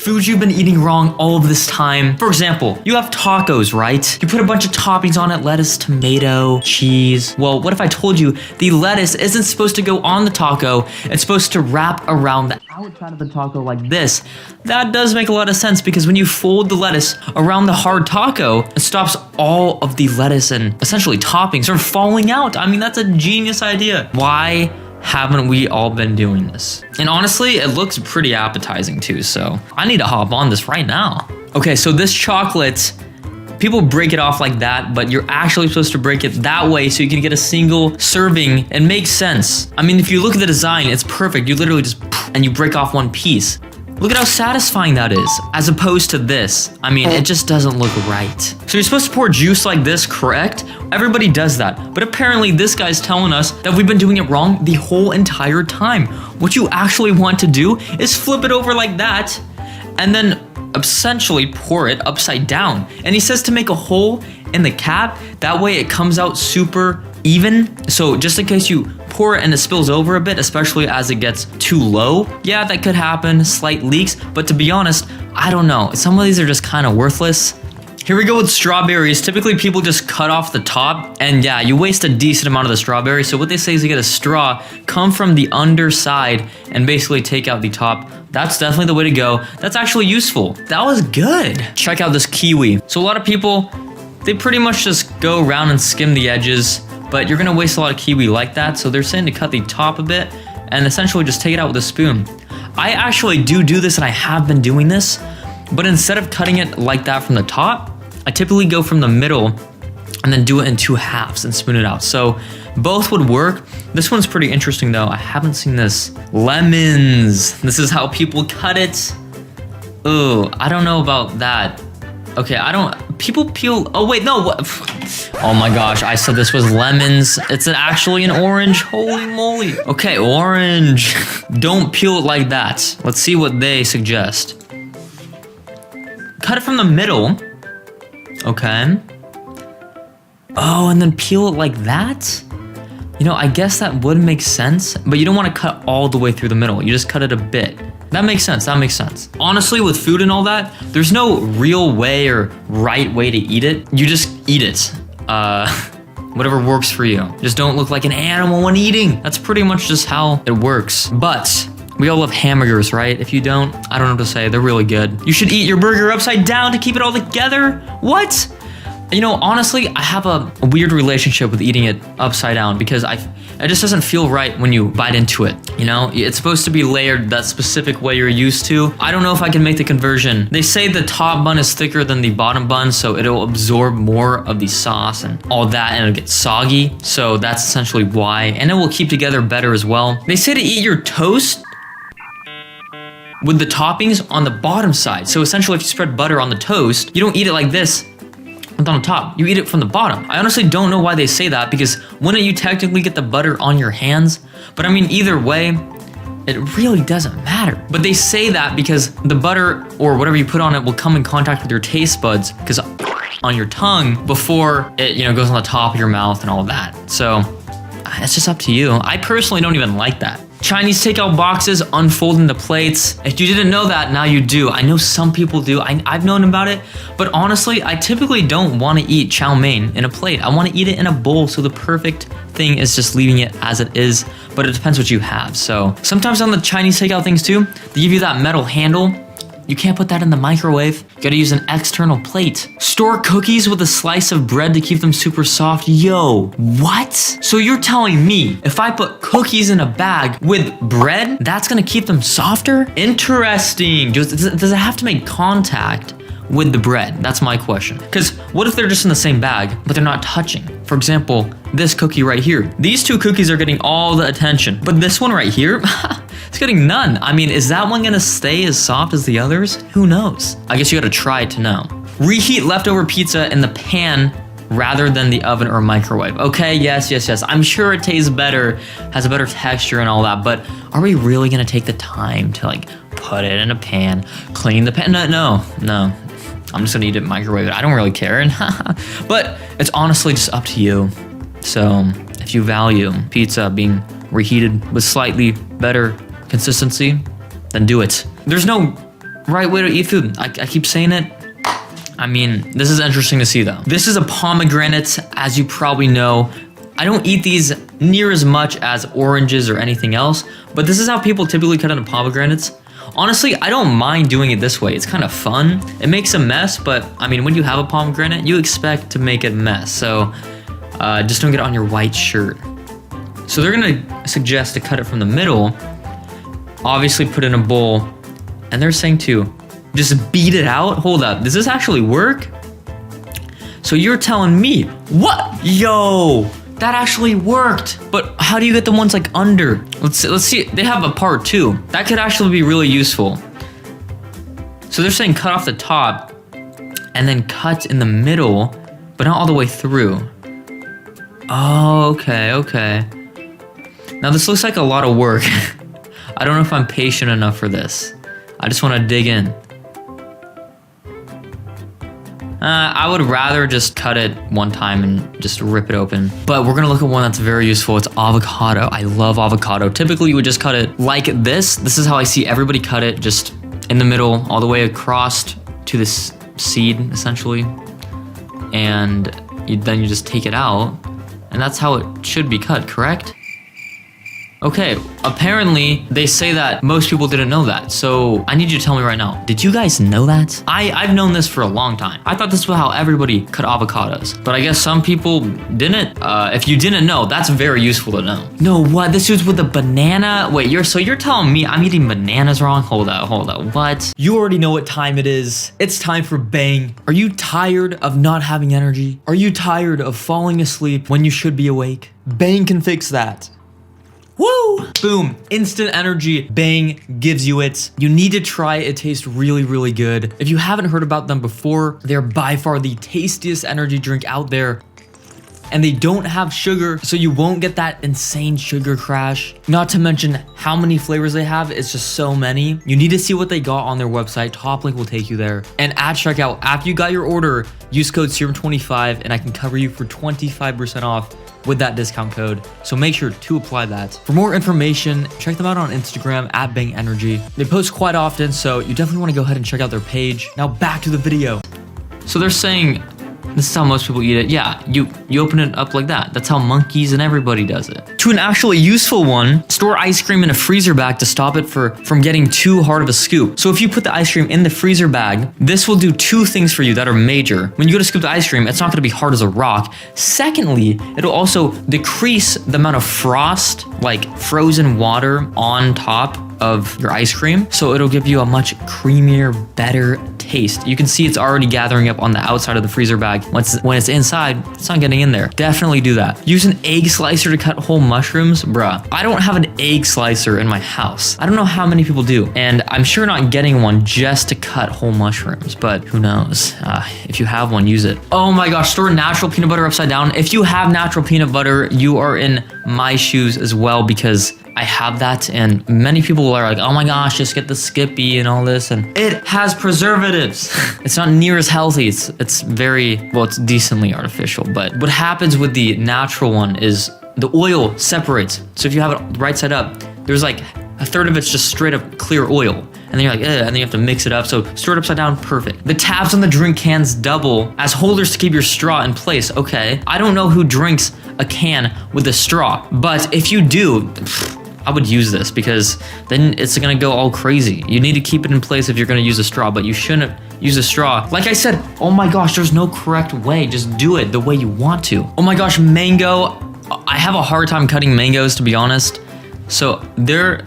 Food you've been eating wrong all of this time. For example, you have tacos, right? You put a bunch of toppings on it, lettuce, tomato, cheese. Well, what if I told you the lettuce isn't supposed to go on the taco, it's supposed to wrap around the outside of the taco like this? That does make a lot of sense because when you fold the lettuce around the hard taco, it stops all of the lettuce and essentially toppings from falling out. I mean, that's a genius idea. Why haven't we all been doing this? And honestly, it looks pretty appetizing too, so I need to hop on this right now. Okay, so this chocolate, people break it off like that, but you're actually supposed to break it that way so you can get a single serving. It makes sense. I mean, if you look at the design, it's perfect. You literally just, and you break off one piece. Look at how satisfying that is, as opposed to this. I mean, it just doesn't look right. So you're supposed to pour juice like this, correct? Everybody does that. But apparently this guy's telling us that we've been doing it wrong the whole entire time. What you actually want to do is flip it over like that, and then essentially pour it upside down. And he says to make a hole in the cap, that way it comes out super even. So just in case you pour it and it spills over a bit, especially as it gets too low, yeah, that could happen, slight leaks. But to be honest, I don't know. Some of these are just kind of worthless. Here we go with strawberries. Typically people just cut off the top, and yeah, you waste a decent amount of the strawberry. So what they say is you get a straw, come from the underside and basically take out the top. That's definitely the way to go. That's actually useful. That was good. Check out this kiwi. So a lot of people, they pretty much just go around and skim the edges, but you're gonna waste a lot of kiwi like that. So they're saying to cut the top a bit and essentially just take it out with a spoon. I actually do this, and I have been doing this, but instead of cutting it like that from the top, I typically go from the middle and then do it in 2 halves and spoon it out. So both would work. This one's pretty interesting though. I haven't seen this. Lemons. This is how people cut it. Ooh, I don't know about that. Okay, people peel, oh wait, no, what? Oh my gosh, I said this was lemons. It's actually an orange, holy moly. Okay, orange. Don't peel it like that. Let's see what they suggest. Cut it from the middle. Okay. Oh, and then peel it like that? You know, I guess that would make sense, but you don't want to cut all the way through the middle. You just cut it a bit. That makes sense, that makes sense. Honestly, with food and all that, there's no real way or right way to eat it. You just eat it. Whatever works for you. Just don't look like an animal when eating. That's pretty much just how it works. But we all love hamburgers, right? If you don't, I don't know what to say. They're really good. You should eat your burger upside down to keep it all together. What? You know, honestly, I have a weird relationship with eating it upside down because it just doesn't feel right when you bite into it. You know, it's supposed to be layered that specific way you're used to. I don't know if I can make the conversion. They say the top bun is thicker than the bottom bun, so it'll absorb more of the sauce and all that, and it'll get soggy. So that's essentially why, and it will keep together better as well. They say to eat your toast with the toppings on the bottom side. So essentially, if you spread butter on the toast, you don't eat it like this on the top. You eat it from the bottom. I honestly don't know why they say that, because wouldn't you technically get the butter on your hands? But I mean, either way, it really doesn't matter. But they say that because the butter or whatever you put on it will come in contact with your taste buds, because on your tongue before it, you know, goes on the top of your mouth and all of that. So it's just up to you. I personally don't even like that. Chinese takeout boxes unfold into plates. If you didn't know that, now you do. I know some people do. I've known about it, but honestly, I typically don't want to eat chow mein in a plate. I want to eat it in a bowl, so the perfect thing is just leaving it as it is, but it depends what you have. So sometimes on the Chinese takeout things too, they give you that metal handle. You can't put that in the microwave. You gotta use an external plate. Store cookies with a slice of bread to keep them super soft. Yo, what? So you're telling me if I put cookies in a bag with bread, that's gonna keep them softer? Interesting. Does it have to make contact with the bread? That's my question. Because what if they're just in the same bag, but they're not touching? For example, this cookie right here. These two cookies are getting all the attention, but this one right here, it's getting none. I mean, is that one gonna stay as soft as the others? Who knows? I guess you gotta try it to know. Reheat leftover pizza in the pan rather than the oven or microwave. Okay, yes. I'm sure it tastes better, has a better texture and all that, but are we really gonna take the time to like put it in a pan, clean the pan? No. I'm just gonna eat it microwave. I don't really care. But it's honestly just up to you. So if you value pizza being reheated with slightly better consistency, then do it. There's no right way to eat food. I keep saying it. I mean, this is interesting to see though. This is a pomegranate, as you probably know. I don't eat these near as much as oranges or anything else, but this is how people typically cut into pomegranates. Honestly, I don't mind doing it this way. It's kind of fun. It makes a mess, but I mean, when you have a pomegranate, you expect to make it a mess. So just don't get it on your white shirt. So they're gonna suggest to cut it from the middle, obviously put it in a bowl, and they're saying to just beat it out. Hold up, does this actually work? So you're telling me, what? Yo, that actually worked. But how do you get the ones like under? Let's see, they have a part 2. That could actually be really useful. So they're saying cut off the top and then cut in the middle, but not all the way through. Oh, okay. Now this looks like a lot of work. I don't know if I'm patient enough for this. I just want to dig in. I would rather just cut it one time and just rip it open. But we're gonna look at one that's very useful. It's avocado. I love avocado. Typically, you would just cut it like this. This is how I see everybody cut it, just in the middle, all the way across to this seed, essentially. And then you just take it out, and that's how it should be cut, correct? Okay, apparently they say that most people didn't know that, so I need you to tell me right now, did you guys know that? I've known this for a long time. I thought this was how everybody cut avocados, but I guess some people didn't. If you didn't know, that's very useful to know. No, what? This dude's with a banana? Wait, you're telling me I'm eating bananas wrong? Hold up, what? You already know what time it is. It's time for Bang. Are you tired of not having energy? Are you tired of falling asleep when you should be awake? Bang can fix that. Woo! Boom, instant energy, Bang gives you it. You need to try it. It tastes really, really good. If you haven't heard about them before, they're by far the tastiest energy drink out there. And they don't have sugar, so you won't get that insane sugar crash. Not to mention how many flavors they have. It's just so many. You need to see what they got on their website. Top link will take you there. And at checkout, after you got your order, use code SERUM25 and I can cover you for 25% off with that discount code. So make sure to apply that. For more information, check them out on Instagram at Bang Energy. They post quite often, so you definitely want to go ahead and check out their page. Now back to the video. So they're saying, this is how most people eat it. Yeah, you open it up like that. That's how monkeys and everybody does it. To an actually useful one, store ice cream in a freezer bag to stop it from getting too hard of a scoop. So if you put the ice cream in the freezer bag, this will do 2 things for you that are major. When you go to scoop the ice cream, it's not gonna be hard as a rock. Secondly, it'll also decrease the amount of frost, like frozen water on top of your ice cream. So it'll give you a much creamier, better taste. You can see it's already gathering up on the outside of the freezer bag. When it's inside, it's not getting in there. Definitely do that. Use an egg slicer to cut whole mushrooms. Bruh, I don't have an egg slicer in my house. I don't know how many people do. And I'm sure not getting one just to cut whole mushrooms, but who knows? If you have one, use it. Oh my gosh, store natural peanut butter upside down. If you have natural peanut butter, you are in my shoes as well, because I have that, and many people are like, oh my gosh, just get the Skippy and all this, and it has preservatives. It's not near as healthy. It's very, well, it's decently artificial, but what happens with the natural one is the oil separates. So if you have it right side up, there's like a third of it's just straight up clear oil. And then you're like, and then you have to mix it up. So store it upside down, perfect. The tabs on the drink cans double as holders to keep your straw in place. Okay, I don't know who drinks a can with a straw, but if you do, I would use this, because then it's gonna go all crazy. You need to keep it in place if you're gonna use a straw, but you shouldn't use a straw. Like I said, oh my gosh, there's no correct way. Just do it the way you want to. Oh my gosh, mango. I have a hard time cutting mangoes, to be honest. So they're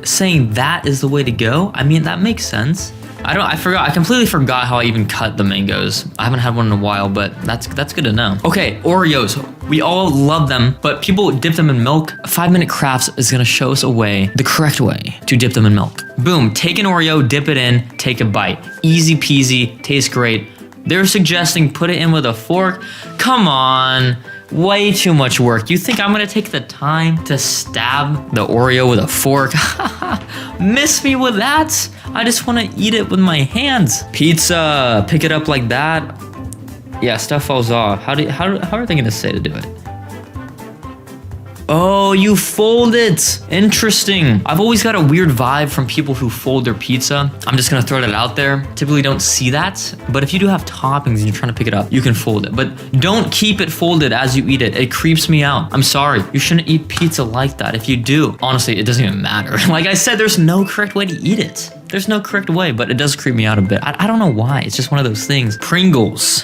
saying that is the way to go. I mean, that makes sense. I completely forgot how I even cut the mangoes. I haven't had one in a while, but that's good to know. Okay, Oreos. We all love them, but people dip them in milk. 5 Minute Crafts is gonna show us the correct way to dip them in milk. Boom, take an Oreo, dip it in, take a bite. Easy peasy, tastes great. They're suggesting put it in with a fork. Come on. Way too much work. You think I'm gonna take the time to stab the Oreo with a fork? Miss me with that? I just wanna eat it with my hands. Pizza, pick it up like that. Yeah, stuff falls off. How are they gonna say to do it? Oh, you fold it. Interesting. I've always got a weird vibe from people who fold their pizza. I'm just gonna throw that out there. Typically don't see that, but if you do have toppings and you're trying to pick it up, you can fold it. But don't keep it folded as you eat it. It creeps me out. I'm sorry. You shouldn't eat pizza like that. If you do, honestly, it doesn't even matter. Like I said, there's no correct way to eat it. There's no correct way, but it does creep me out a bit. I don't know why. It's just one of those things. Pringles.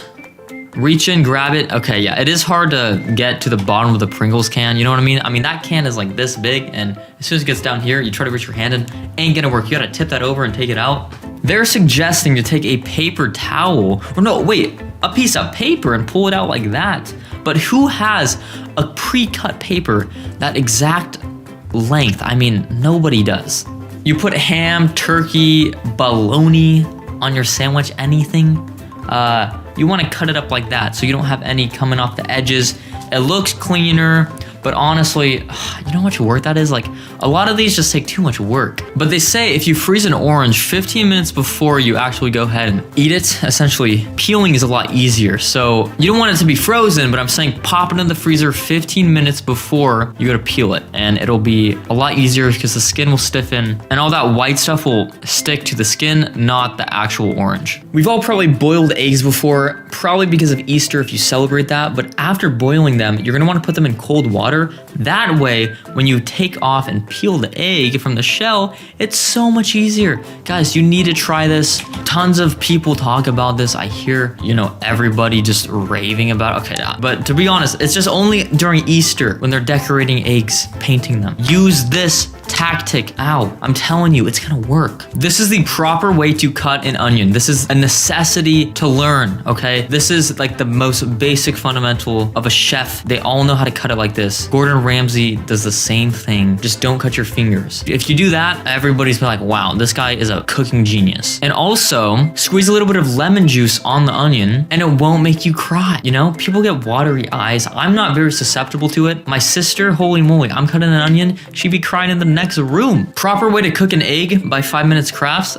Reach in, grab it. Okay, yeah, it is hard to get to the bottom of the Pringles can. You know what I mean? I mean, that can is like this big, and as soon as it gets down here, you try to reach your hand in, ain't gonna work. You gotta tip that over and take it out. They're suggesting to take a paper towel, or no, wait, a piece of paper and pull it out like that. But who has a pre-cut paper that exact length? I mean, nobody does. You put ham, turkey, bologna on your sandwich, anything. You want to cut it up like that so you don't have any coming off the edges. It looks cleaner, but honestly, you know how much work that is? Like, a lot of these just take too much work. But they say if you freeze an orange 15 minutes before you actually go ahead and eat it, essentially, peeling is a lot easier. So you don't want it to be frozen, but I'm saying pop it in the freezer 15 minutes before you go to peel it. And it'll be a lot easier because the skin will stiffen and all that white stuff will stick to the skin, not the actual orange. We've all probably boiled eggs before, probably because of Easter if you celebrate that. But after boiling them, you're gonna want to put them in cold water. That way, when you take off and peel the egg from the shell, it's so much easier. Guys, you need to try this. Tons of people talk about this. I hear, you know, everybody just raving about it. Okay, but to be honest, it's just only during Easter when they're decorating eggs, painting them. Use this tactic. Ow, I'm telling you, it's gonna work. This is the proper way to cut an onion. This is a necessity to learn, okay? This is like the most basic fundamental of a chef. They all know how to cut it like this. Gordon Ramsay does the same thing. Just don't cut your fingers. If you do that, everybody's been like, wow, this guy is a cooking genius. And also, squeeze a little bit of lemon juice on the onion and it won't make you cry. You know, people get watery eyes. I'm not very susceptible to it. My sister, holy moly, I'm cutting an onion, she'd be crying in the next room. Proper way to cook an egg by 5 Minutes Crafts.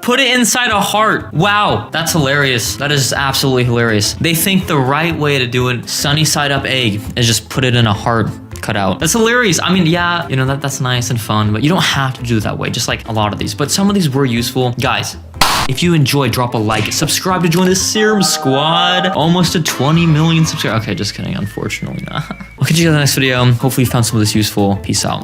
Put it inside a heart. Wow, that's hilarious. That is absolutely hilarious. They think the right way to do it, sunny side up egg, is just put it in a heart cut out. That's hilarious. I mean, yeah, you know, that's nice and fun, but you don't have to do it that way, just like a lot of these. But some of these were useful. Guys, if you enjoyed, drop a like, subscribe to join the Serum Squad. Almost to 20 million subscribers. Okay, just kidding, unfortunately not. I'll catch you guys in the next video. Hopefully you found some of this useful. Peace out.